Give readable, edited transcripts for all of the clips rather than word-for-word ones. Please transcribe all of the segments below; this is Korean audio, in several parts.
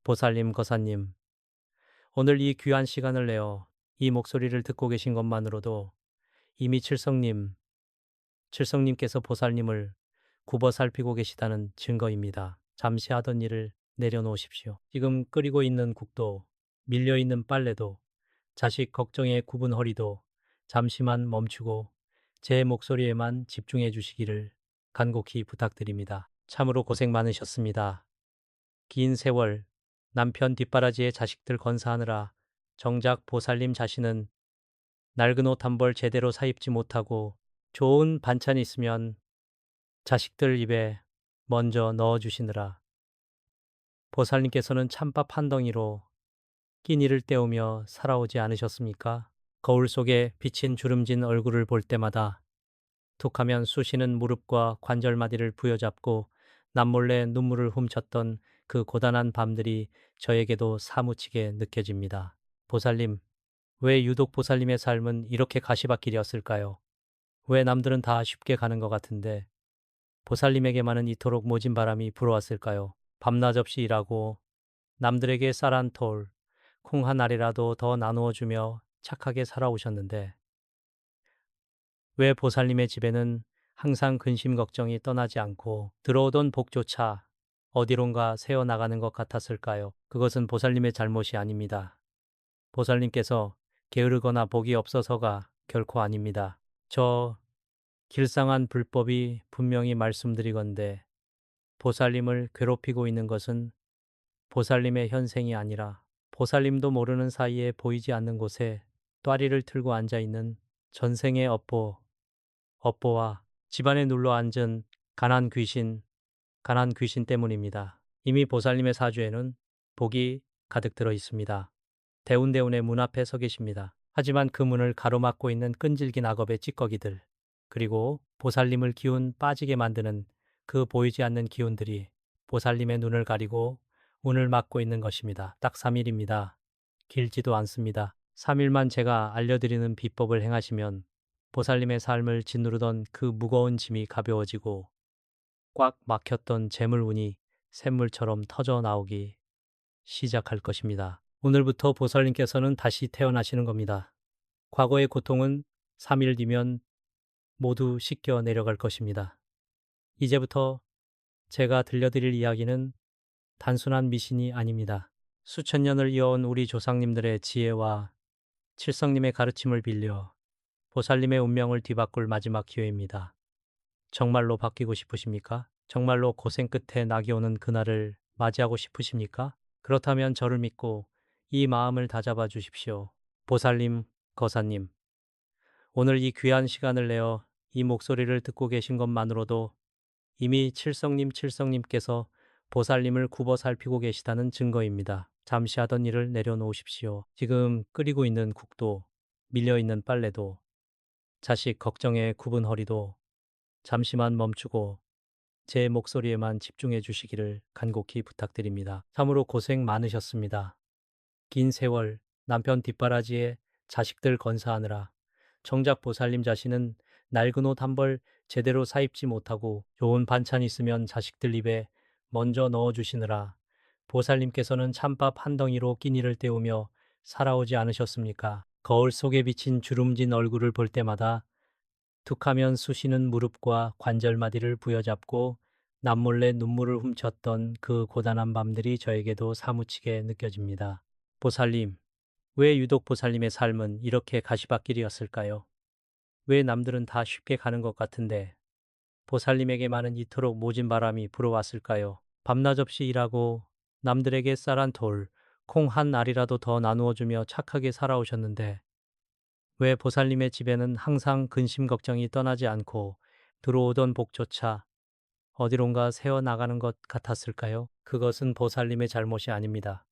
보살님, 거사님, 오늘 이 귀한 시간을 내어 이 목소리를 듣고 계신 것만으로도 이미 칠성님께서 보살님을 굽어 살피고 계시다는 증거입니다. 잠시 하던 일을 내려놓으십시오. 지금 끓이고 있는 국도, 밀려있는 빨래도, 자식 걱정에 굽은 허리도 잠시만 멈추고 제 목소리에만 집중해 주시기를 간곡히 부탁드립니다. 참으로 고생 많으셨습니다. 긴 세월 남편 뒷바라지에 자식들 건사하느라 정작 보살님 자신은 낡은 옷 한 벌 제대로 사입지 못하고 좋은 반찬 있으면 자식들 입에 먼저 넣어주시느라 보살님께서는 찬밥 한 덩이로 끼니를 때우며 살아오지 않으셨습니까? 거울 속에 비친 주름진 얼굴을 볼 때마다 툭하면 쑤시는 무릎과 관절마디를 부여잡고 남몰래 눈물을 훔쳤던 그 고단한 밤들이 저에게도 사무치게 느껴집니다. 보살님, 왜 유독 보살님의 삶은 이렇게 가시밭길이었을까요? 왜 남들은 다 쉽게 가는 것 같은데 보살님에게만은 이토록 모진 바람이 불어왔을까요? 밤낮 없이 일하고 남들에게 쌀 한 톨, 콩 한 알이라도 더 나누어 주며 착하게 살아오셨는데 왜 보살님의 집에는 항상 근심 걱정이 떠나지 않고 들어오던 복조차 어디론가 새어 나가는 것 같았을까요? 그것은 보살님의 잘못이 아닙니다. 보살님께서 게으르거나 복이 없어서가 결코 아닙니다. 저 길상한 불법이 분명히 말씀드리건대 보살님을 괴롭히고 있는 것은 보살님의 현생이 아니라 보살님도 모르는 사이에 보이지 않는 곳에 또아리를 틀고 앉아 있는 전생의 업보와 집안에 눌러 앉은 가난 귀신 때문입니다. 이미 보살님의 사주에는 복이 가득 들어 있습니다. 대운대운의 문 앞에 서 계십니다. 하지만 그 문을 가로막고 있는 끈질긴 악업의 찌꺼기들, 그리고 보살님을 기운 빠지게 만드는 그 보이지 않는 기운들이 보살님의 눈을 가리고 문을 막고 있는 것입니다. 딱 3일입니다. 길지도 않습니다. 3일만 제가 알려드리는 비법을 행하시면 보살님의 삶을 짓누르던 그 무거운 짐이 가벼워지고 꽉 막혔던 재물운이 샘물처럼 터져 나오기 시작할 것입니다. 오늘부터 보살님께서는 다시 태어나시는 겁니다. 과거의 고통은 3일 뒤면 모두 씻겨 내려갈 것입니다. 이제부터 제가 들려드릴 이야기는 단순한 미신이 아닙니다. 수천 년을 이어온 우리 조상님들의 지혜와 칠성님의 가르침을 빌려 보살님의 운명을 뒤바꿀 마지막 기회입니다. 정말로 바뀌고 싶으십니까? 정말로 고생 끝에 낙이 오는 그날을 맞이하고 싶으십니까? 그렇다면 저를 믿고 이 마음을 다잡아 주십시오. 보살님, 거사님, 오늘 이 귀한 시간을 내어 이 목소리를 듣고 계신 것만으로도 이미 칠성님께서 보살님을 굽어 살피고 계시다는 증거입니다. 잠시 하던 일을 내려놓으십시오. 지금 끓이고 있는 국도, 밀려있는 빨래도, 자식 걱정에 굽은 허리도 잠시만 멈추고 제 목소리에만 집중해 주시기를 간곡히 부탁드립니다. 참으로 고생 많으셨습니다. 긴 세월 남편 뒷바라지에 자식들 건사하느라 정작 보살님 자신은 낡은 옷 한 벌 제대로 사입지 못하고 좋은 반찬 있으면 자식들 입에 먼저 넣어주시느라 보살님께서는 찬밥 한 덩이로 끼니를 때우며 살아오지 않으셨습니까? 거울 속에 비친 주름진 얼굴을 볼 때마다 툭하면 쑤시는 무릎과 관절마디를 부여잡고 남몰래 눈물을 훔쳤던 그 고단한 밤들이 저에게도 사무치게 느껴집니다. 보살님, 왜 유독 보살님의 삶은 이렇게 가시밭길이었을까요? 왜 남들은 다 쉽게 가는 것 같은데 보살님에게만은 이토록 모진 바람이 불어왔을까요? 밤낮 없이 일하고 남들에게 쌀 한 톨, 콩 한 알이라도 더 나누어 주며 착하게 살아오셨는데 왜 보살님의 집에는 항상 근심 걱정이 떠나지 않고 들어오던 복조차 어디론가 새어 나가는 것 같았을까요? 그것은 보살님의 잘못이 아닙니다.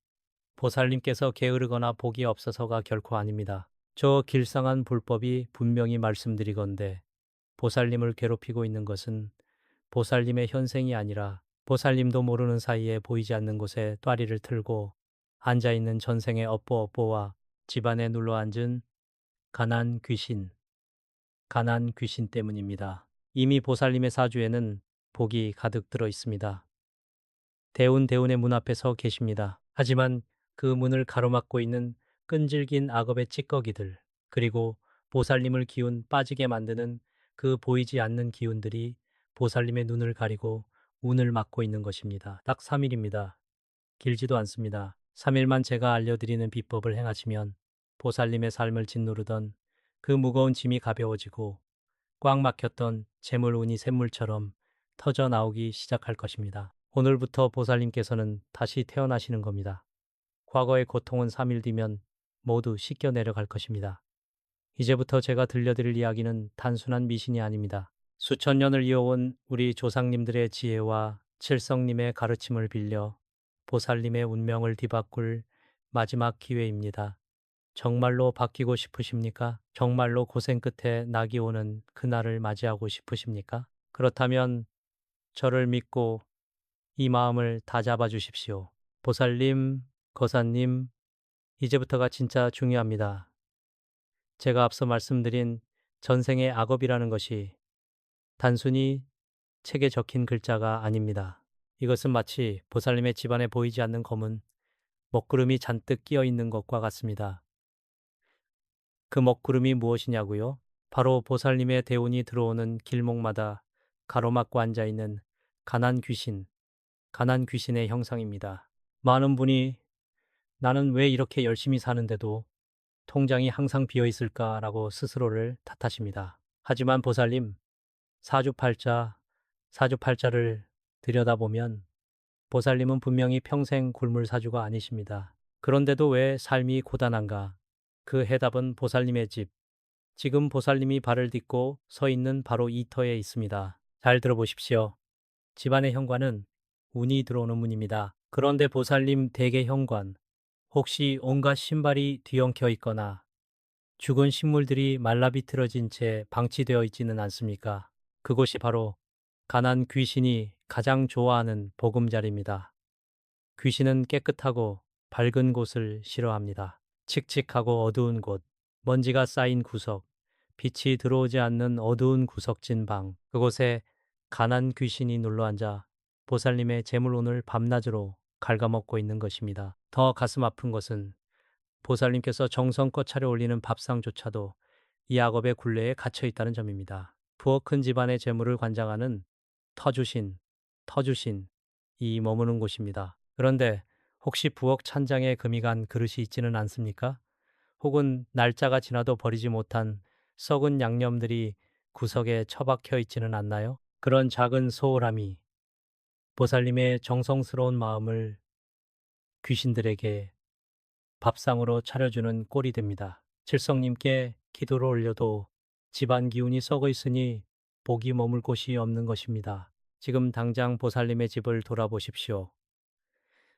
보살님께서 게으르거나 복이 없어서가 결코 아닙니다. 저 길상한 불법이 분명히 말씀드리건대 보살님을 괴롭히고 있는 것은 보살님의 현생이 아니라 보살님도 모르는 사이에 보이지 않는 곳에 또아리를 틀고 앉아있는 전생의 업보와 집안에 눌러앉은 가난 귀신 때문입니다. 이미 보살님의 사주에는 복이 가득 들어 있습니다. 대운의 문 앞에 서 계십니다. 하지만 그 문을 가로막고 있는 끈질긴 악업의 찌꺼기들, 그리고 보살님을 기운 빠지게 만드는 그 보이지 않는 기운들이 보살님의 눈을 가리고 운을 막고 있는 것입니다. 딱 3일입니다. 길지도 않습니다. 3일만 제가 알려드리는 비법을 행하시면 보살님의 삶을 짓누르던 그 무거운 짐이 가벼워지고 꽉 막혔던 재물운이 샘물처럼 터져 나오기 시작할 것입니다. 오늘부터 보살님께서는 다시 태어나시는 겁니다. 과거의 고통은 3일 뒤면 모두 씻겨 내려갈 것입니다. 이제부터 제가 들려드릴 이야기는 단순한 미신이 아닙니다. 수천 년을 이어온 우리 조상님들의 지혜와 칠성님의 가르침을 빌려 보살님의 운명을 뒤바꿀 마지막 기회입니다. 정말로 바뀌고 싶으십니까? 정말로 고생 끝에 낙이 오는 그날을 맞이하고 싶으십니까? 그렇다면 저를 믿고 이 마음을 다 잡아 주십시오. 보살님, 거사님, 이제부터가 진짜 중요합니다. 제가 앞서 말씀드린 전생의 악업이라는 것이 단순히 책에 적힌 글자가 아닙니다. 이것은 마치 보살님의 집안에 보이지 않는 검은 먹구름이 잔뜩 끼어 있는 것과 같습니다. 그 먹구름이 무엇이냐고요? 바로 보살님의 대운이 들어오는 길목마다 가로막고 앉아있는 가난 귀신의 형상입니다. 많은 분이 나는 왜 이렇게 열심히 사는데도 통장이 항상 비어 있을까라고 스스로를 탓하십니다. 하지만 보살님, 사주팔자, 사주팔자를 들여다보면 보살님은 분명히 평생 굶을 사주가 아니십니다. 그런데도 왜 삶이 고단한가? 그 해답은 보살님의 집, 지금 보살님이 발을 딛고 서 있는 바로 이 터에 있습니다. 잘 들어보십시오. 집안의 현관은 운이 들어오는 문입니다. 그런데 보살님 댁의 현관, 혹시 온갖 신발이 뒤엉켜 있거나 죽은 식물들이 말라비틀어진 채 방치되어 있지는 않습니까? 그곳이 바로 가난 귀신이 가장 좋아하는 보금자리입니다. 귀신은 깨끗하고 밝은 곳을 싫어합니다. 칙칙하고 어두운 곳, 먼지가 쌓인 구석, 빛이 들어오지 않는 어두운 구석진 방, 그곳에 가난 귀신이 눌러앉아 보살님의 재물운을 밤낮으로 갉아먹고 있는 것입니다. 더 가슴 아픈 것은 보살님께서 정성껏 차려올리는 밥상조차도 이 악업의 굴레에 갇혀 있다는 점입니다. 부엌 큰 집안의 재물을 관장하는 터주신, 이 머무는 곳입니다. 그런데 혹시 부엌 찬장에 금이 간 그릇이 있지는 않습니까? 혹은 날짜가 지나도 버리지 못한 썩은 양념들이 구석에 처박혀 있지는 않나요? 그런 작은 소홀함이 보살님의 정성스러운 마음을 귀신들에게 밥상으로 차려주는 꼴이 됩니다. 칠성님께 기도를 올려도 집안 기운이 썩어 있으니 복이 머물 곳이 없는 것입니다. 지금 당장 보살님의 집을 돌아보십시오.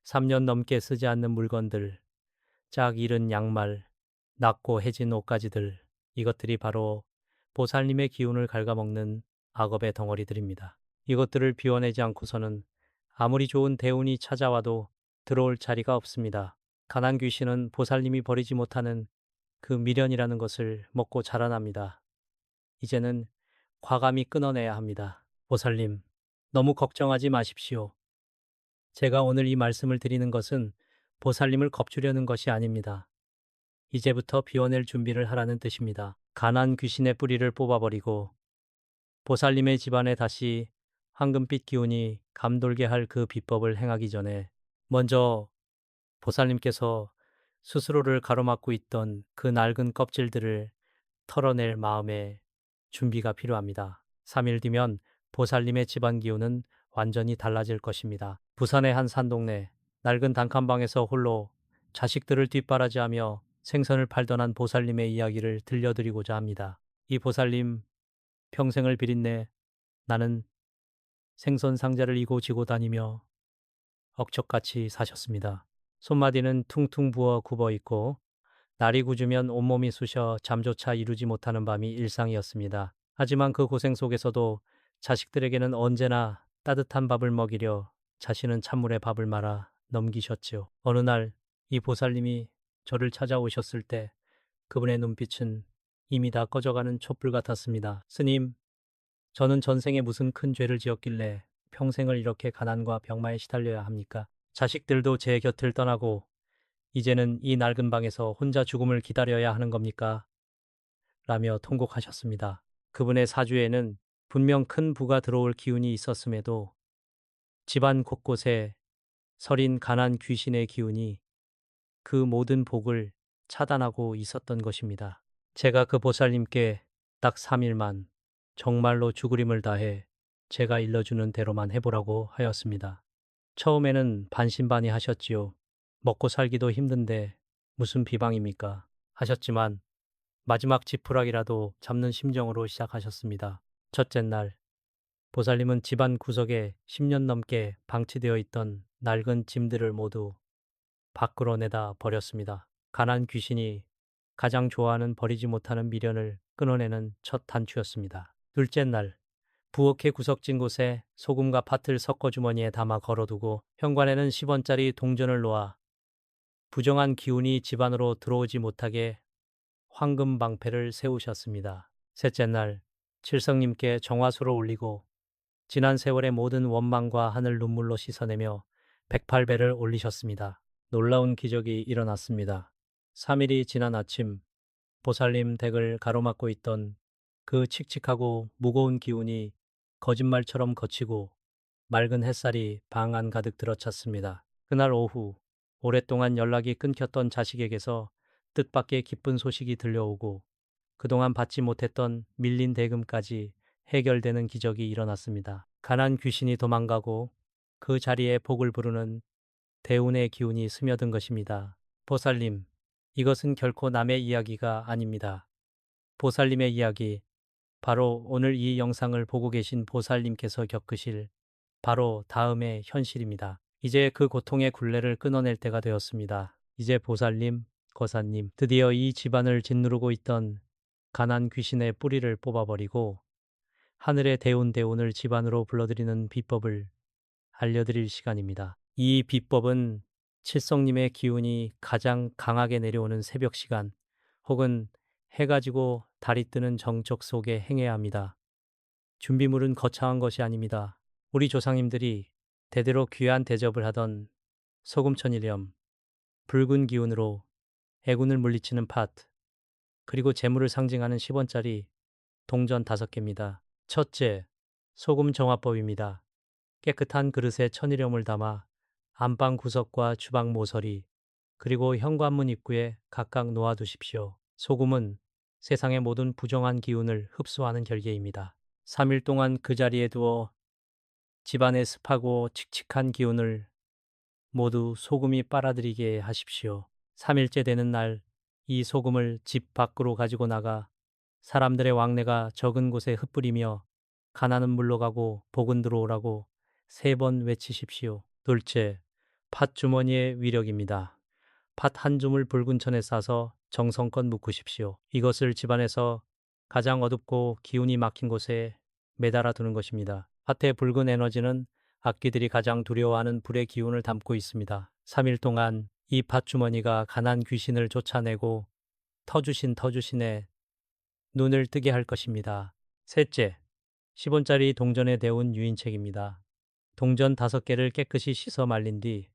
3년 넘게 쓰지 않는 물건들, 짝 잃은 양말, 낡고 해진 옷가지들, 이것들이 바로 보살님의 기운을 갉아먹는 악업의 덩어리들입니다. 이것들을 비워내지 않고서는 아무리 좋은 대운이 찾아와도 들어올 자리가 없습니다. 가난 귀신은 보살님이 버리지 못하는 그 미련이라는 것을 먹고 자라납니다. 이제는 과감히 끊어내야 합니다. 보살님, 너무 걱정하지 마십시오. 제가 오늘 이 말씀을 드리는 것은 보살님을 겁주려는 것이 아닙니다. 이제부터 비워낼 준비를 하라는 뜻입니다. 가난 귀신의 뿌리를 뽑아버리고 보살님의 집안에 다시 황금빛 기운이 감돌게 할 그 비법을 행하기 전에 먼저 보살님께서 스스로를 가로막고 있던 그 낡은 껍질들을 털어낼 마음의 준비가 필요합니다. 3일 뒤면 보살님의 집안 기운은 완전히 달라질 것입니다. 부산의 한 산동네 낡은 단칸방에서 홀로 자식들을 뒷바라지하며 생선을 팔던 한 보살님의 이야기를 들려드리고자 합니다. 이 보살님 평생을 비린내 나는 생선 상자를 이고 지고 다니며 억척같이 사셨습니다. 손마디는 퉁퉁 부어 굽어 있고 날이 굳으면 온몸이 쑤셔 잠조차 이루지 못하는 밤이 일상이었습니다. 하지만 그 고생 속에서도 자식들에게는 언제나 따뜻한 밥을 먹이려 자신은 찬물에 밥을 말아 넘기셨지요. 어느 날 이 보살님이 저를 찾아오셨을 때 그분의 눈빛은 이미 다 꺼져가는 촛불 같았습니다. 스님, 저는 전생에 무슨 큰 죄를 지었길래 평생을 이렇게 가난과 병마에 시달려야 합니까? 자식들도 제 곁을 떠나고 이제는 이 낡은 방에서 혼자 죽음을 기다려야 하는 겁니까? 라며 통곡하셨습니다. 그분의 사주에는 분명 큰 부가 들어올 기운이 있었음에도 집안 곳곳에 서린 가난 귀신의 기운이 그 모든 복을 차단하고 있었던 것입니다. 제가 그 보살님께 딱 3일만 정말로 죽으림을 다해 제가 일러주는 대로만 해보라고 하였습니다. 처음에는 반신반의 하셨지요. 먹고 살기도 힘든데 무슨 비방입니까? 하셨지만 마지막 지푸라기라도 잡는 심정으로 시작하셨습니다. 첫째 날, 보살님은 집안 구석에 10년 넘게 방치되어 있던 낡은 짐들을 모두 밖으로 내다 버렸습니다. 가난 귀신이 가장 좋아하는 버리지 못하는 미련을 끊어내는 첫 단추였습니다. 둘째 날, 부엌의 구석진 곳에 소금과 팥을 섞어 주머니에 담아 걸어두고 현관에는 10원짜리 동전을 놓아 부정한 기운이 집안으로 들어오지 못하게 황금 방패를 세우셨습니다. 셋째 날, 칠성님께 정화수를 올리고 지난 세월의 모든 원망과 하늘 눈물로 씻어내며 108배를 올리셨습니다. 놀라운 기적이 일어났습니다. 3일이 지난 아침, 보살님 댁을 가로막고 있던 그 칙칙하고 무거운 기운이 거짓말처럼 거치고 맑은 햇살이 방 안 가득 들어찼습니다. 그날 오후, 오랫동안 연락이 끊겼던 자식에게서 뜻밖의 기쁜 소식이 들려오고 그동안 받지 못했던 밀린 대금까지 해결되는 기적이 일어났습니다. 가난 귀신이 도망가고 그 자리에 복을 부르는 대운의 기운이 스며든 것입니다. 보살님, 이것은 결코 남의 이야기가 아닙니다. 보살님의 이야기, 바로 오늘 이 영상을 보고 계신 보살님께서 겪으실 바로 다음의 현실입니다. 이제 그 고통의 굴레를 끊어낼 때가 되었습니다. 이제 보살님, 거사님, 드디어 이 집안을 짓누르고 있던 가난 귀신의 뿌리를 뽑아버리고 하늘의 대운을 집안으로 불러들이는 비법을 알려드릴 시간입니다. 이 비법은 칠성님의 기운이 가장 강하게 내려오는 새벽 시간 혹은 해가 지고 달이 뜨는 정적 속에 행해야 합니다. 준비물은 거창한 것이 아닙니다. 우리 조상님들이 대대로 귀한 대접을 하던 소금천일염, 붉은 기운으로 애군을 물리치는 팥, 그리고 재물을 상징하는 10원짜리 동전 5개입니다. 첫째, 소금 정화법입니다. 깨끗한 그릇에 천일염을 담아 안방 구석과 주방 모서리, 그리고 현관문 입구에 각각 놓아두십시오. 소금은 세상의 모든 부정한 기운을 흡수하는 결계입니다. 3일 동안 그 자리에 두어 집안의 습하고 칙칙한 기운을 모두 소금이 빨아들이게 하십시오. 3일째 되는 날 이 소금을 집 밖으로 가지고 나가 사람들의 왕래가 적은 곳에 흩뿌리며 가난은 물러가고 복은 들어오라고 3번 외치십시오. 둘째, 팥 주머니의 위력입니다. 팥 한 줌을 붉은 천에 싸서 정성껏 묵으십시오. 이것을 집안에서 가장 어둡고 기운이 막힌 곳에 매달아 두는 것입니다. 팥의 붉은 에너지는 악귀들이 가장 두려워하는 불의 기운을 담고 있습니다. 3일 동안 이 팥주머니가 가난 귀신을 쫓아내고 터주신의 눈을 뜨게 할 것입니다. 셋째, 10원짜리 동전에 데운 유인책입니다. 동전 5개를 깨끗이 씻어 말린 뒤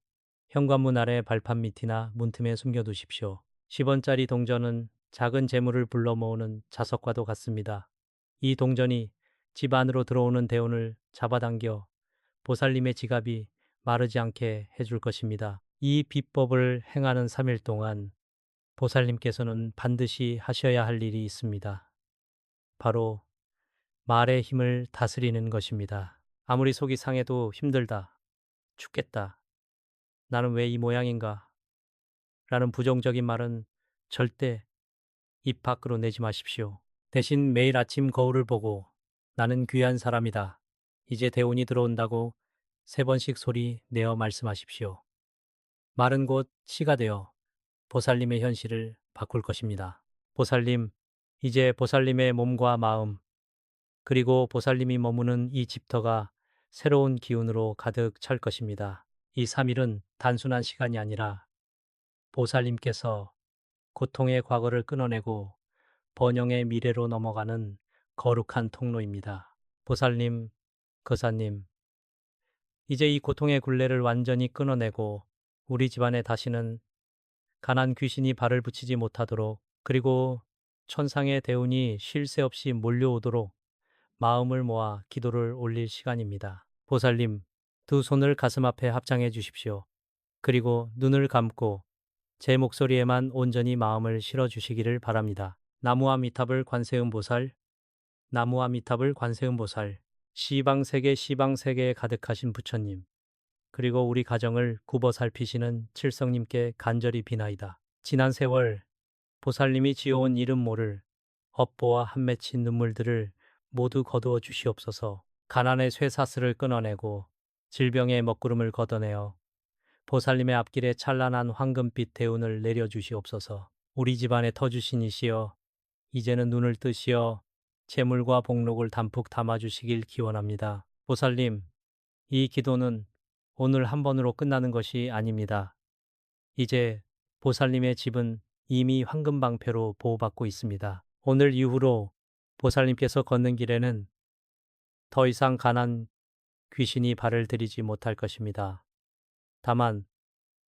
현관문 아래 발판 밑이나 문틈에 숨겨두십시오. 10원짜리 동전은 작은 재물을 불러 모으는 자석과도 같습니다. 이 동전이 집 안으로 들어오는 대운을 잡아당겨 보살님의 지갑이 마르지 않게 해줄 것입니다. 이 비법을 행하는 3일 동안 보살님께서는 반드시 하셔야 할 일이 있습니다. 바로 말의 힘을 다스리는 것입니다. 아무리 속이 상해도 힘들다, 죽겠다, 나는 왜 이 모양인가? 라는 부정적인 말은 절대 입 밖으로 내지 마십시오. 대신 매일 아침 거울을 보고 나는 귀한 사람이다. 이제 대운이 들어온다고 3번씩 소리 내어 말씀하십시오. 말은 곧 시가 되어 보살님의 현실을 바꿀 것입니다. 보살님, 이제 보살님의 몸과 마음, 그리고 보살님이 머무는 이 집터가 새로운 기운으로 가득 찰 것입니다. 이 3일은 단순한 시간이 아니라 보살님께서 고통의 과거를 끊어내고 번영의 미래로 넘어가는 거룩한 통로입니다. 보살님, 거사님, 이제 이 고통의 굴레를 완전히 끊어내고 우리 집안에 다시는 가난 귀신이 발을 붙이지 못하도록, 그리고 천상의 대운이 쉴 새 없이 몰려오도록 마음을 모아 기도를 올릴 시간입니다. 보살님, 두 손을 가슴 앞에 합장해 주십시오. 그리고 눈을 감고 제 목소리에만 온전히 마음을 실어 주시기를 바랍니다. 나무아미탑을 관세음보살, 나무아미탑을 관세음보살, 시방세계 시방세계에 가득하신 부처님, 그리고 우리 가정을 굽어 살피시는 칠성님께 간절히 비나이다. 지난 세월 보살님이 지어온 이름 모를 업보와 한 맺힌 눈물들을 모두 거두어 주시옵소서. 가난의 쇠사슬을 끊어내고 질병의 먹구름을 걷어내어 보살님의 앞길에 찬란한 황금빛 대운을 내려주시옵소서. 우리 집안에 터주신 이시여, 이제는 눈을 뜨시어 재물과 복록을 담뿍 담아주시길 기원합니다. 보살님, 이 기도는 오늘 한 번으로 끝나는 것이 아닙니다. 이제 보살님의 집은 이미 황금방패로 보호받고 있습니다. 오늘 이후로 보살님께서 걷는 길에는 더 이상 가난 귀신이 발을 들이지 못할 것입니다. 다만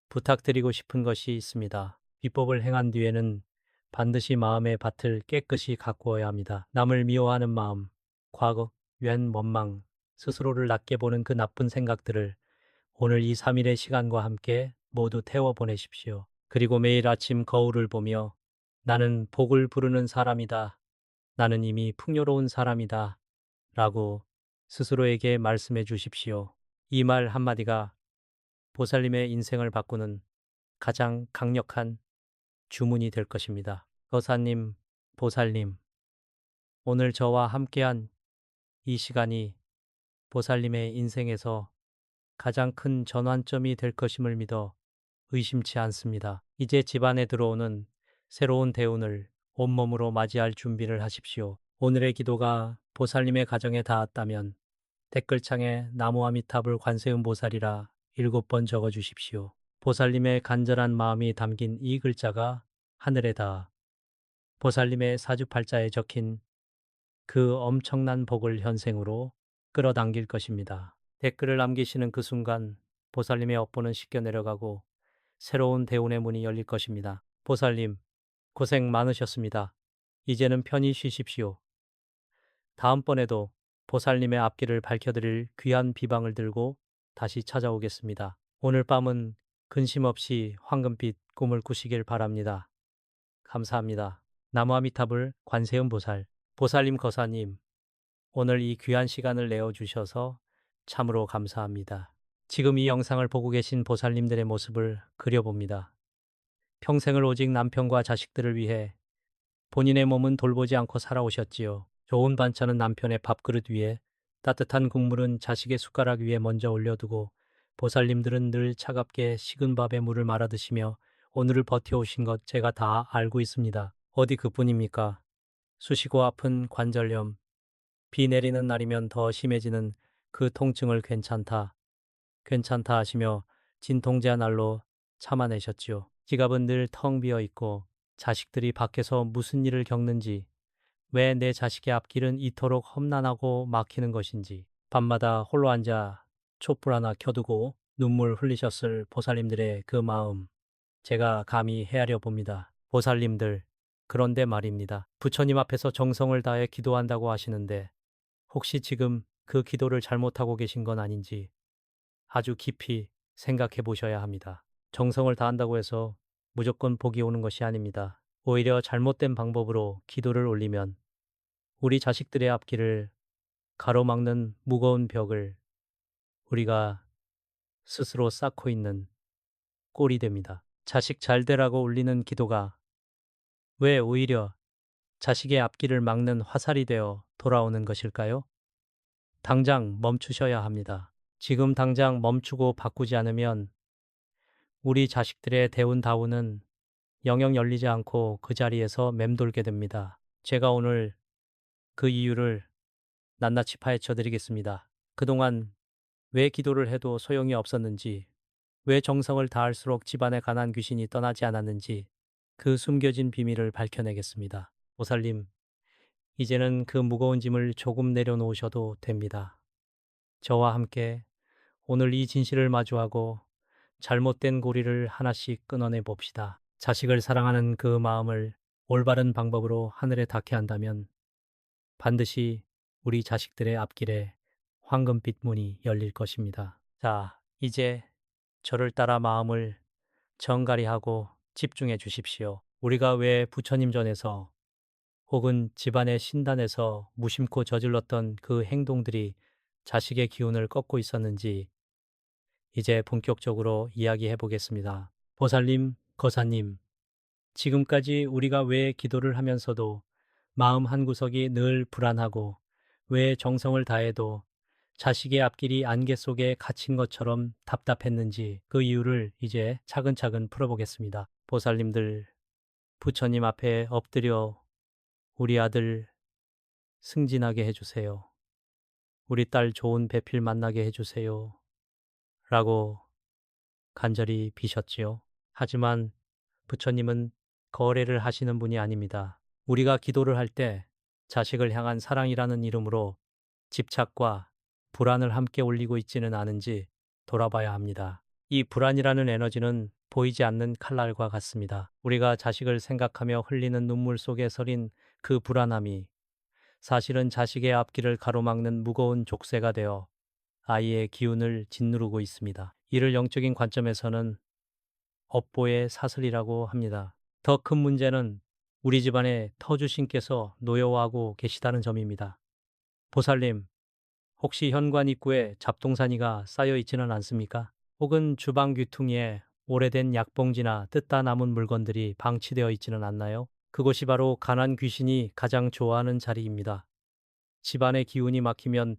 부탁드리고 싶은 것이 있습니다. 비법을 행한 뒤에는 반드시 마음의 밭을 깨끗이 가꾸어야 합니다. 남을 미워하는 마음, 과거, 웬 원망, 스스로를 낮게 보는 그 나쁜 생각들을 오늘 이 3일의 시간과 함께 모두 태워 보내십시오. 그리고 매일 아침 거울을 보며 나는 복을 부르는 사람이다. 나는 이미 풍요로운 사람이다. 라고 스스로에게 말씀해 주십시오. 이 말 한마디가 보살님의 인생을 바꾸는 가장 강력한 주문이 될 것입니다. 거사님, 보살님, 오늘 저와 함께한 이 시간이 보살님의 인생에서 가장 큰 전환점이 될 것임을 믿어 의심치 않습니다. 이제 집안에 들어오는 새로운 대운을 온몸으로 맞이할 준비를 하십시오. 오늘의 기도가 보살님의 가정에 닿았다면 댓글창에 나무아미탑을 관세음보살이라 7번 적어 주십시오. 보살님의 간절한 마음이 담긴 이 글자가 하늘에 닿아 보살님의 사주팔자에 적힌 그 엄청난 복을 현생으로 끌어당길 것입니다. 댓글을 남기시는 그 순간 보살님의 업보는 씻겨 내려가고 새로운 대운의 문이 열릴 것입니다. 보살님, 고생 많으셨습니다. 이제는 편히 쉬십시오. 다음번에도 보살님의 앞길을 밝혀드릴 귀한 비방을 들고 다시 찾아오겠습니다. 오늘 밤은 근심 없이 황금빛 꿈을 꾸시길 바랍니다. 감사합니다. 나무아미타불 관세음보살, 보살님 거사님, 오늘 이 귀한 시간을 내어주셔서 참으로 감사합니다. 지금 이 영상을 보고 계신 보살님들의 모습을 그려봅니다. 평생을 오직 남편과 자식들을 위해 본인의 몸은 돌보지 않고 살아오셨지요. 좋은 반찬은 남편의 밥그릇 위에, 따뜻한 국물은 자식의 숟가락 위에 먼저 올려두고 보살님들은 늘 차갑게 식은 밥에 물을 말아 드시며 오늘을 버텨오신 것 제가 다 알고 있습니다. 어디 그뿐입니까? 쑤시고 아픈 관절염, 비 내리는 날이면 더 심해지는 그 통증을 괜찮다, 괜찮다 하시며 진통제 날로 참아내셨지요. 지갑은 늘 텅 비어 있고 자식들이 밖에서 무슨 일을 겪는지, 왜 내 자식의 앞길은 이토록 험난하고 막히는 것인지, 밤마다 홀로 앉아 촛불 하나 켜두고 눈물 흘리셨을 보살님들의 그 마음, 제가 감히 헤아려 봅니다. 보살님들, 그런데 말입니다. 부처님 앞에서 정성을 다해 기도한다고 하시는데 혹시 지금 그 기도를 잘못하고 계신 건 아닌지 아주 깊이 생각해 보셔야 합니다. 정성을 다한다고 해서 무조건 복이 오는 것이 아닙니다. 오히려 잘못된 방법으로 기도를 올리면 우리 자식들의 앞길을 가로막는 무거운 벽을 우리가 스스로 쌓고 있는 꼴이 됩니다. 자식 잘 되라고 올리는 기도가 왜 오히려 자식의 앞길을 막는 화살이 되어 돌아오는 것일까요? 당장 멈추셔야 합니다. 지금 당장 멈추고 바꾸지 않으면 우리 자식들의 대운다운은 영영 열리지 않고 그 자리에서 맴돌게 됩니다. 제가 오늘 그 이유를 낱낱이 파헤쳐 드리겠습니다. 그동안 왜 기도를 해도 소용이 없었는지, 왜 정성을 다할수록 집안에 가난 귀신이 떠나지 않았는지 그 숨겨진 비밀을 밝혀내겠습니다. 보살님, 이제는 그 무거운 짐을 조금 내려놓으셔도 됩니다. 저와 함께 오늘 이 진실을 마주하고 잘못된 고리를 하나씩 끊어내 봅시다. 자식을 사랑하는 그 마음을 올바른 방법으로 하늘에 닿게 한다면 반드시 우리 자식들의 앞길에 황금빛 문이 열릴 것입니다. 자, 이제 저를 따라 마음을 정갈히 하고 집중해 주십시오. 우리가 왜 부처님 전에서 혹은 집안의 신단에서 무심코 저질렀던 그 행동들이 자식의 기운을 꺾고 있었는지 이제 본격적으로 이야기해 보겠습니다. 보살님, 거사님, 지금까지 우리가 왜 기도를 하면서도 마음 한구석이 늘 불안하고 왜 정성을 다해도 자식의 앞길이 안개 속에 갇힌 것처럼 답답했는지 그 이유를 이제 차근차근 풀어보겠습니다. 보살님들, 부처님 앞에 엎드려 우리 아들 승진하게 해주세요. 우리 딸 좋은 배필 만나게 해주세요. 라고 간절히 비셨지요. 하지만 부처님은 거래를 하시는 분이 아닙니다. 우리가 기도를 할 때 자식을 향한 사랑이라는 이름으로 집착과 불안을 함께 올리고 있지는 않은지 돌아봐야 합니다. 이 불안이라는 에너지는 보이지 않는 칼날과 같습니다. 우리가 자식을 생각하며 흘리는 눈물 속에 서린 그 불안함이 사실은 자식의 앞길을 가로막는 무거운 족쇄가 되어 아이의 기운을 짓누르고 있습니다. 이를 영적인 관점에서는 업보의 사슬이라고 합니다. 더 큰 문제는 우리 집안에 터주신께서 노여워하고 계시다는 점입니다. 보살님, 혹시 현관 입구에 잡동사니가 쌓여 있지는 않습니까? 혹은 주방 귀퉁이에 오래된 약봉지나 뜯다 남은 물건들이 방치되어 있지는 않나요? 그곳이 바로 가난 귀신이 가장 좋아하는 자리입니다. 집안의 기운이 막히면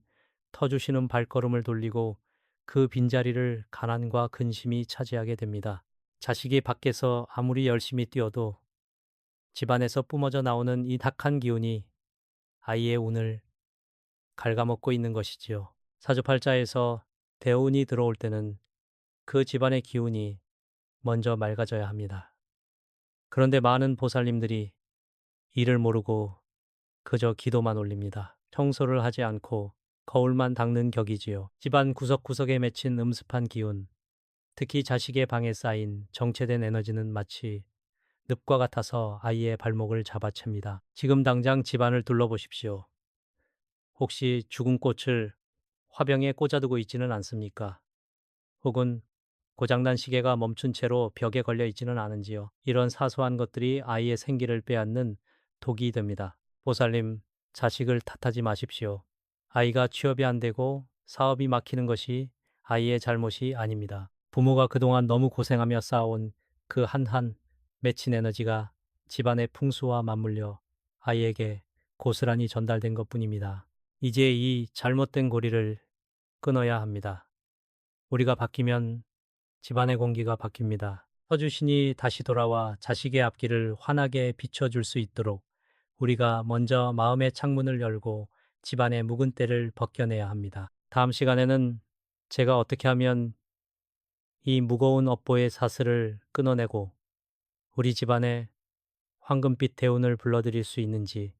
터주시는 발걸음을 돌리고 그 빈자리를 가난과 근심이 차지하게 됩니다. 자식이 밖에서 아무리 열심히 뛰어도 집안에서 뿜어져 나오는 이 탁한 기운이 아이의 운을 갉아먹고 있는 것이지요. 사주팔자에서 대운이 들어올 때는 그 집안의 기운이 먼저 맑아져야 합니다. 그런데 많은 보살님들이 이를 모르고 그저 기도만 올립니다. 청소를 하지 않고 거울만 닦는 격이지요. 집안 구석구석에 맺힌 음습한 기운, 특히 자식의 방에 쌓인 정체된 에너지는 마치 늪과 같아서 아이의 발목을 잡아챕니다. 지금 당장 집안을 둘러보십시오. 혹시 죽은 꽃을 화병에 꽂아두고 있지는 않습니까? 혹은 고장난 시계가 멈춘 채로 벽에 걸려 있지는 않은지요. 이런 사소한 것들이 아이의 생기를 빼앗는 독이 됩니다. 보살님, 자식을 탓하지 마십시오. 아이가 취업이 안 되고 사업이 막히는 것이 아이의 잘못이 아닙니다. 부모가 그동안 너무 고생하며 쌓아온 그 한한 맺힌 에너지가 집안의 풍수와 맞물려 아이에게 고스란히 전달된 것뿐입니다. 이제 이 잘못된 고리를 끊어야 합니다. 우리가 바뀌면 집안의 공기가 바뀝니다. 서주신이 다시 돌아와 자식의 앞길을 환하게 비춰줄 수 있도록 우리가 먼저 마음의 창문을 열고 집안의 묵은 때를 벗겨내야 합니다. 다음 시간에는 제가 어떻게 하면 이 무거운 업보의 사슬을 끊어내고 우리 집안에 황금빛 대운을 불러들일 수 있는지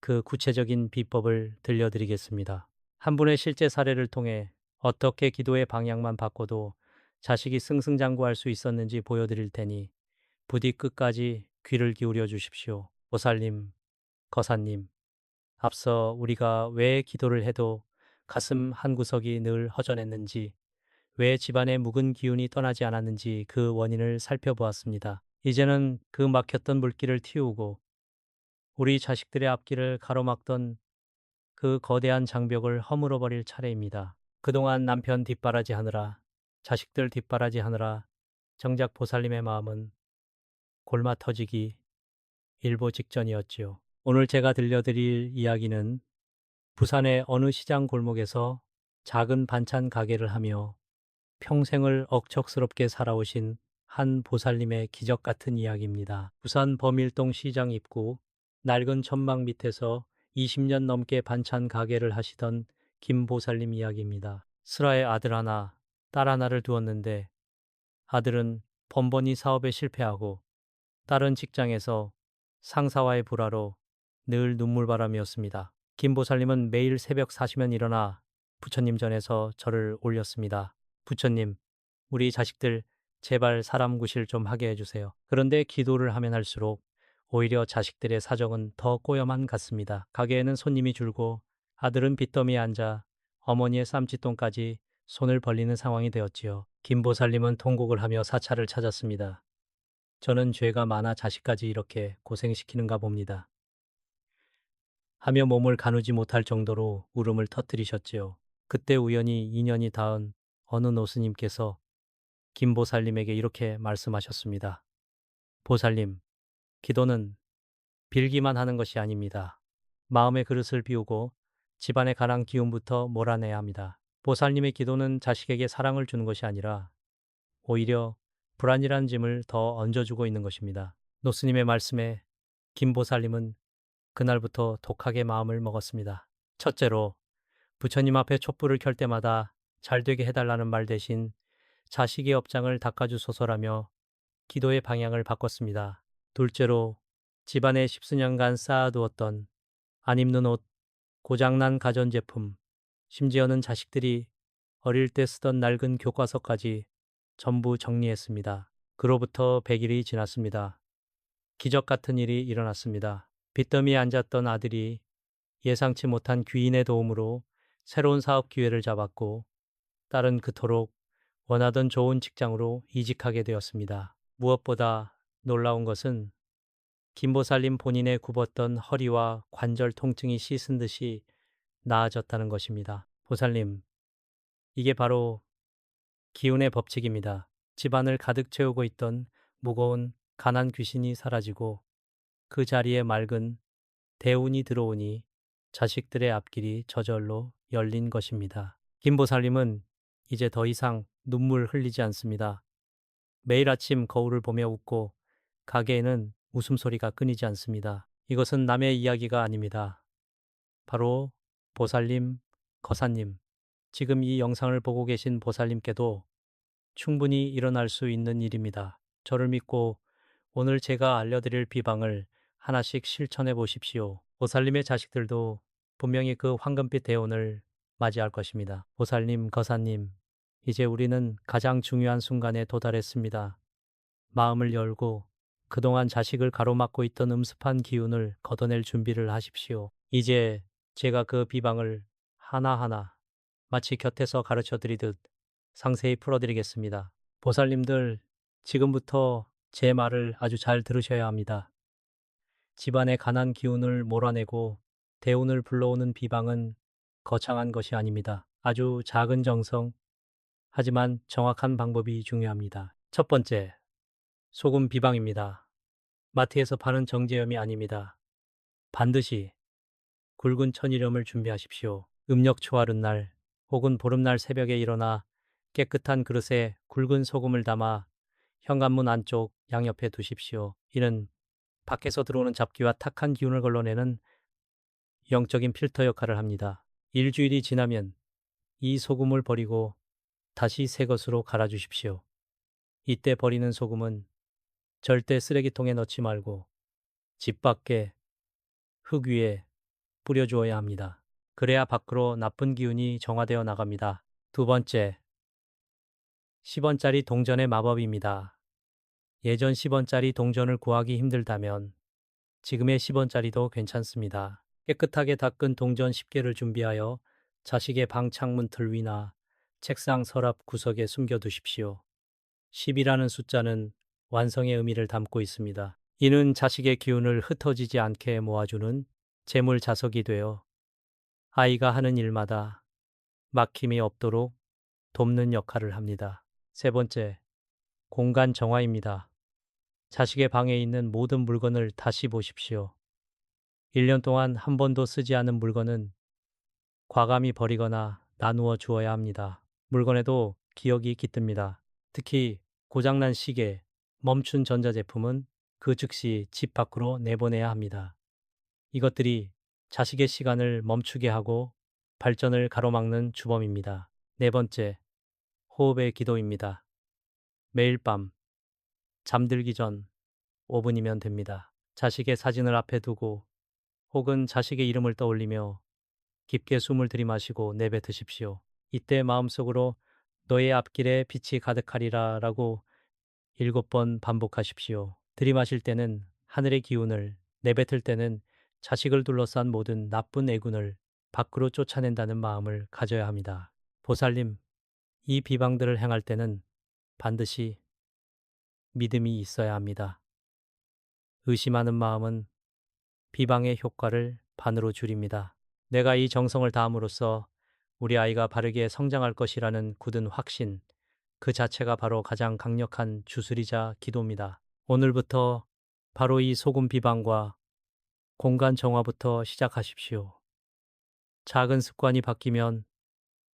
그 구체적인 비법을 들려드리겠습니다. 한 분의 실제 사례를 통해 어떻게 기도의 방향만 바꿔도 자식이 승승장구할 수 있었는지 보여드릴 테니 부디 끝까지 귀를 기울여 주십시오. 보살님, 거사님, 앞서 우리가 왜 기도를 해도 가슴 한구석이 늘 허전했는지, 왜 집안의 묵은 기운이 떠나지 않았는지 그 원인을 살펴보았습니다. 이제는 그 막혔던 물길을 틔우고 우리 자식들의 앞길을 가로막던 그 거대한 장벽을 허물어 버릴 차례입니다. 그동안 남편 뒷바라지 하느라, 자식들 뒷바라지 하느라 정작 보살님의 마음은 골마 터지기 일보 직전이었지요. 오늘 제가 들려드릴 이야기는 부산의 어느 시장 골목에서 작은 반찬 가게를 하며 평생을 억척스럽게 살아오신 한 보살님의 기적 같은 이야기입니다. 부산 범일동 시장 입구 낡은 천막 밑에서 20년 넘게 반찬 가게를 하시던 김 보살님 이야기입니다. 슬하에 아들 하나, 딸 하나를 두었는데 아들은 번번이 사업에 실패하고 딸은 직장에서 상사와의 불화로 늘 눈물바람이었습니다. 김 보살님은 매일 새벽 4시면 일어나 부처님 전에서 절을 올렸습니다. 부처님, 우리 자식들 제발 사람 구실 좀 하게 해주세요. 그런데 기도를 하면 할수록 오히려 자식들의 사정은 더 꼬여만 갔습니다. 가게에는 손님이 줄고 아들은 빚더미에 앉아 어머니의 쌈짓돈까지 손을 벌리는 상황이 되었지요. 김보살님은 통곡을 하며 사찰을 찾았습니다. 저는 죄가 많아 자식까지 이렇게 고생시키는가 봅니다. 하며 몸을 가누지 못할 정도로 울음을 터뜨리셨지요. 그때 우연히 인연이 닿은 어느 노스님께서 김보살님에게 이렇게 말씀하셨습니다. 보살님, 기도는 빌기만 하는 것이 아닙니다. 마음의 그릇을 비우고 집안의 가난 기운부터 몰아내야 합니다. 보살님의 기도는 자식에게 사랑을 주는 것이 아니라 오히려 불안이란 짐을 더 얹어주고 있는 것입니다. 노스님의 말씀에 김보살님은 그날부터 독하게 마음을 먹었습니다. 첫째로, 부처님 앞에 촛불을 켤 때마다 잘 되게 해달라는 말 대신 자식의 업장을 닦아주소서라며 기도의 방향을 바꿨습니다. 둘째로, 집안에 십수년간 쌓아두었던 안 입는 옷, 고장난 가전제품, 심지어는 자식들이 어릴 때 쓰던 낡은 교과서까지 전부 정리했습니다. 그로부터 100일이 지났습니다. 기적 같은 일이 일어났습니다. 빚더미에 앉았던 아들이 예상치 못한 귀인의 도움으로 새로운 사업 기회를 잡았고 딸은 그토록 원하던 좋은 직장으로 이직하게 되었습니다. 무엇보다 놀라운 것은 김보살님 본인의 굽었던 허리와 관절 통증이 씻은 듯이 나아졌다는 것입니다. 보살님, 이게 바로 기운의 법칙입니다. 집안을 가득 채우고 있던 무거운 가난 귀신이 사라지고 그 자리에 맑은 대운이 들어오니 자식들의 앞길이 저절로 열린 것입니다. 김보살님은 이제 더 이상 눈물 흘리지 않습니다. 매일 아침 거울을 보며 웃고 가게에는 웃음소리가 끊이지 않습니다. 이것은 남의 이야기가 아닙니다. 바로 보살님, 거사님, 지금 이 영상을 보고 계신 보살님께도 충분히 일어날 수 있는 일입니다. 저를 믿고 오늘 제가 알려드릴 비방을 하나씩 실천해 보십시오. 보살님의 자식들도 분명히 그 황금빛 대운을 맞이할 것입니다. 보살님, 거사님, 이제 우리는 가장 중요한 순간에 도달했습니다. 마음을 열고 그동안 자식을 가로막고 있던 음습한 기운을 걷어낼 준비를 하십시오. 이제 제가 그 비방을 하나하나 마치 곁에서 가르쳐 드리듯 상세히 풀어드리겠습니다. 보살님들, 지금부터 제 말을 아주 잘 들으셔야 합니다. 집안의 가난 기운을 몰아내고 대운을 불러오는 비방은 거창한 것이 아닙니다. 아주 작은 정성, 하지만 정확한 방법이 중요합니다. 첫 번째, 소금 비방입니다. 마트에서 파는 정제염이 아닙니다. 반드시 굵은 천일염을 준비하십시오. 음력 초하룻 날 혹은 보름날 새벽에 일어나 깨끗한 그릇에 굵은 소금을 담아 현관문 안쪽 양옆에 두십시오. 이는 밖에서 들어오는 잡기와 탁한 기운을 걸러내는 영적인 필터 역할을 합니다. 일주일이 지나면 이 소금을 버리고 다시 새 것으로 갈아주십시오. 이때 버리는 소금은 절대 쓰레기통에 넣지 말고 집 밖에 흙 위에 뿌려주어야 합니다. 그래야 밖으로 나쁜 기운이 정화되어 나갑니다. 두 번째, 10원짜리 동전의 마법입니다. 예전 10원짜리 동전을 구하기 힘들다면 지금의 10원짜리도 괜찮습니다. 깨끗하게 닦은 동전 10개를 준비하여 자식의 방 창문 틀 위나 책상 서랍 구석에 숨겨두십시오. 10이라는 숫자는 완성의 의미를 담고 있습니다. 이는 자식의 기운을 흩어지지 않게 모아주는 재물 자석이 되어 아이가 하는 일마다 막힘이 없도록 돕는 역할을 합니다. 세 번째, 공간 정화입니다. 자식의 방에 있는 모든 물건을 다시 보십시오. 1년 동안 한 번도 쓰지 않은 물건은 과감히 버리거나 나누어 주어야 합니다. 물건에도 기억이 깃듭니다. 특히 고장난 시계, 멈춘 전자제품은 그 즉시 집 밖으로 내보내야 합니다. 이것들이 자식의 시간을 멈추게 하고 발전을 가로막는 주범입니다. 네 번째, 호흡의 기도입니다. 매일 밤 잠들기 전 5분이면 됩니다. 자식의 사진을 앞에 두고 혹은 자식의 이름을 떠올리며 깊게 숨을 들이마시고 내뱉으십시오. 이때 마음속으로 너의 앞길에 빛이 가득하리라 라고 7번 반복하십시오. 들이마실 때는 하늘의 기운을, 내뱉을 때는 자식을 둘러싼 모든 나쁜 애군을 밖으로 쫓아낸다는 마음을 가져야 합니다. 보살님, 이 비방들을 행할 때는 반드시 믿음이 있어야 합니다. 의심하는 마음은 비방의 효과를 반으로 줄입니다. 내가 이 정성을 다함으로써 우리 아이가 바르게 성장할 것이라는 굳은 확신, 그 자체가 바로 가장 강력한 주술이자 기도입니다. 오늘부터 바로 이 소금 비방과 공간 정화부터 시작하십시오. 작은 습관이 바뀌면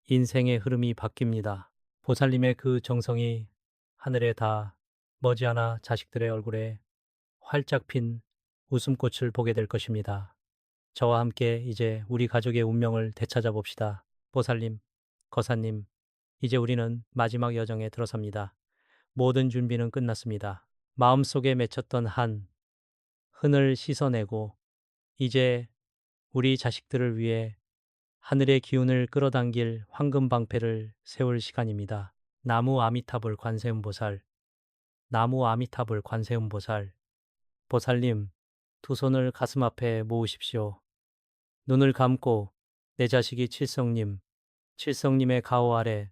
인생의 흐름이 바뀝니다. 보살님의 그 정성이 하늘에 다 머지않아 자식들의 얼굴에 활짝 핀 웃음꽃을 보게 될 것입니다. 저와 함께 이제 우리 가족의 운명을 되찾아 봅시다. 보살님, 거사님, 이제 우리는 마지막 여정에 들어섭니다. 모든 준비는 끝났습니다. 마음속에 맺혔던 한 흔을 씻어내고 이제 우리 자식들을 위해 하늘의 기운을 끌어당길 황금 방패를 세울 시간입니다. 나무 아미타불 관세음보살, 나무 아미타불 관세음보살, 보살님, 두 손을 가슴 앞에 모으십시오. 눈을 감고 내 자식이 칠성님, 칠성님의 가오 아래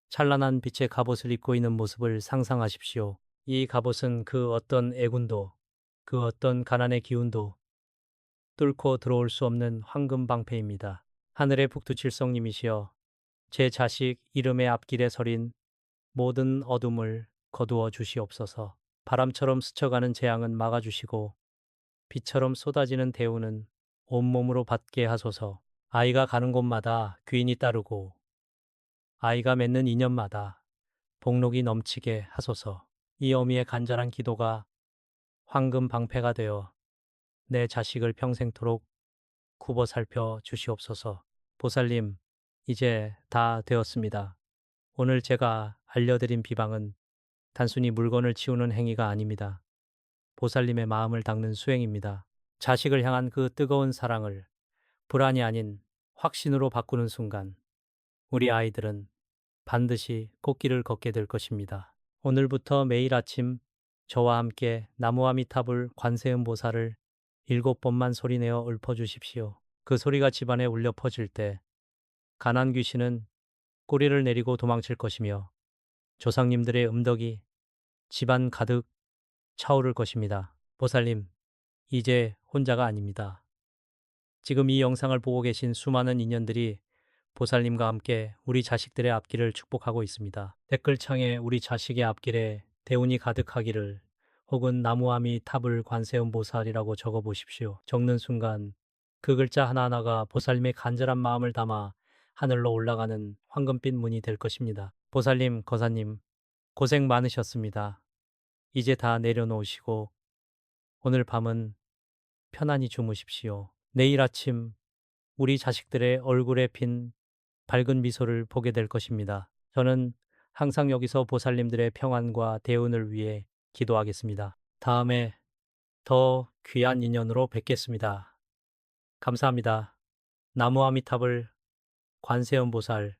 찬란한 빛의 갑옷을 입고 있는 모습을 상상하십시오. 이 갑옷은 그 어떤 애군도, 그 어떤 가난의 기운도 뚫고 들어올 수 없는 황금 방패입니다. 하늘의 북두칠성님이시여, 제 자식 이름의 앞길에 서린 모든 어둠을 거두어 주시옵소서. 바람처럼 스쳐가는 재앙은 막아주시고 비처럼 쏟아지는 대우는 온몸으로 받게 하소서. 아이가 가는 곳마다 귀인이 따르고 아이가 맺는 인연마다 복록이 넘치게 하소서. 이 어미의 간절한 기도가 황금 방패가 되어 내 자식을 평생토록 굽어 살펴 주시옵소서. 보살님, 이제 다 되었습니다. 오늘 제가 알려드린 비방은 단순히 물건을 치우는 행위가 아닙니다. 보살님의 마음을 닦는 수행입니다. 자식을 향한 그 뜨거운 사랑을 불안이 아닌 확신으로 바꾸는 순간 우리 아이들은 반드시 꽃길을 걷게 될 것입니다. 오늘부터 매일 아침 저와 함께 나무아미타불 관세음보살을 7번만 소리내어 읊어주십시오. 그 소리가 집안에 울려 퍼질 때 가난 귀신은 꼬리를 내리고 도망칠 것이며 조상님들의 음덕이 집안 가득 차오를 것입니다. 보살님, 이제 혼자가 아닙니다. 지금 이 영상을 보고 계신 수많은 인연들이 보살님과 함께 우리 자식들의 앞길을 축복하고 있습니다. 댓글창에 우리 자식의 앞길에 대운이 가득하기를 혹은 나무아미 탑을 관세음 보살이라고 적어 보십시오. 적는 순간 그 글자 하나하나가 보살님의 간절한 마음을 담아 하늘로 올라가는 황금빛 문이 될 것입니다. 보살님, 거사님, 고생 많으셨습니다. 이제 다 내려놓으시고 오늘 밤은 편안히 주무십시오. 내일 아침 우리 자식들의 얼굴에 핀 밝은 미소를 보게 될 것입니다. 저는 항상 여기서 보살님들의 평안과 대운을 위해 기도하겠습니다. 다음에 더 귀한 인연으로 뵙겠습니다. 감사합니다. 나무아미탑을 관세음보살